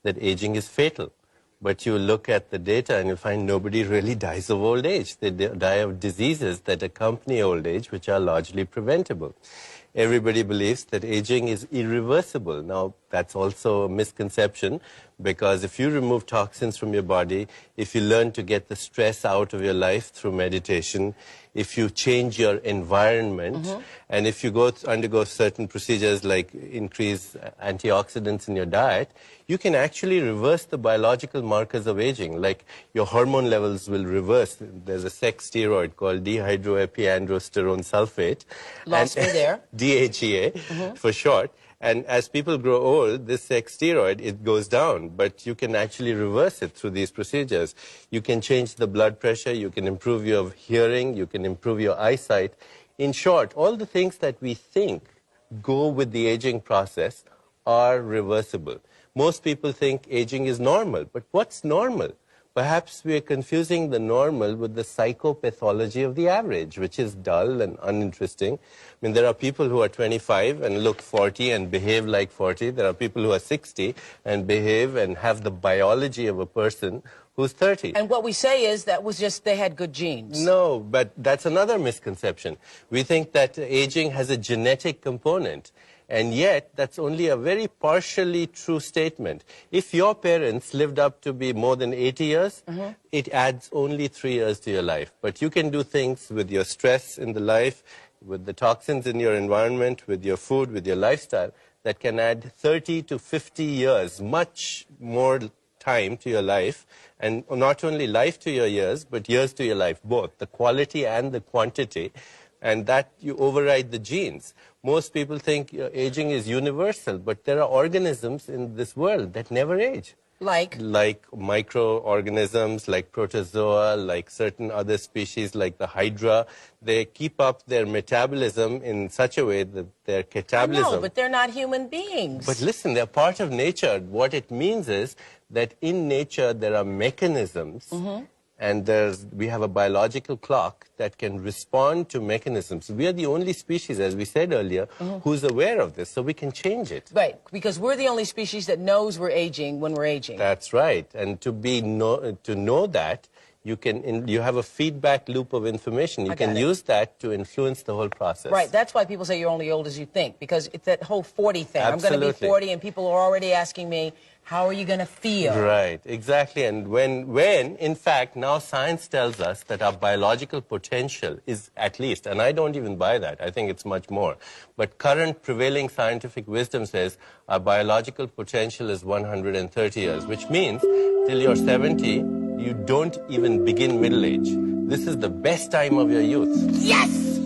that aging is fatal. But you look at the data and you find nobody really dies of old age. They die of diseases that accompany old age, which are largely preventable. Everybody believes that aging is irreversible. Now, that's also a misconception, because if you remove toxins from your body, if you learn to get the stress out of your life through meditation, if you change your environment, and if you undergo certain procedures like increase antioxidants in your diet, you can actually reverse the biological markers of aging. Like your hormone levels will reverse. There's a sex steroid called dehydroepiandrosterone sulfate. Lost me there. DHEA for short. And as people grow old, this sex steroid, it goes down, but you can actually reverse it through these procedures. You can change the blood pressure, you can improve your hearing, you can improve your eyesight. In short, all the things that we think go with the aging process are reversible. Most people think aging is normal, but what's normal? Perhaps we are confusing the normal with the psychopathology of the average, which is dull and uninteresting. I mean, there are people who are 25 and look 40 and behave like 40. There are people who are 60 and behave and have the biology of a person who's 30. And what we say is that was just they had good genes. No, but that's another misconception. We think that aging has a genetic component. And yet, that's only a very partially true statement. If your parents lived up to be more than 80 years, it adds only 3 years to your life. But you can do things with your stress in the life, with the toxins in your environment, with your food, with your lifestyle, that can add 30 to 50 years, much more time to your life. And not only life to your years, but years to your life, both, the quality and the quantity. And that you override the genes. Most people think aging is universal, but there are organisms in this world that never age. Like? Like microorganisms, like protozoa, like certain other species, like the hydra. They keep up their metabolism in such a way that their catabolism... I know, but they're not human beings. But listen, they're part of nature. What it means is that in nature there are mechanisms and we have a biological clock that can respond to mechanisms. We are the only species, as we said earlier, who's aware of this, so we can change it. Right, because we're the only species that knows we're aging when we're aging. That's right, and to know that, you have a feedback loop of information. You can use that to influence the whole process. Right, that's why people say you're only old as you think, because it's that whole 40 thing. Absolutely. I'm going to be 40 and people are already asking me, how are you going to feel? Right, exactly. And when, in fact, now science tells us that our biological potential is at least, and I don't even buy that, I think it's much more, but current prevailing scientific wisdom says our biological potential is 130 years, which means till you're 70, you don't even begin middle age. This is the best time of your youth. Yes!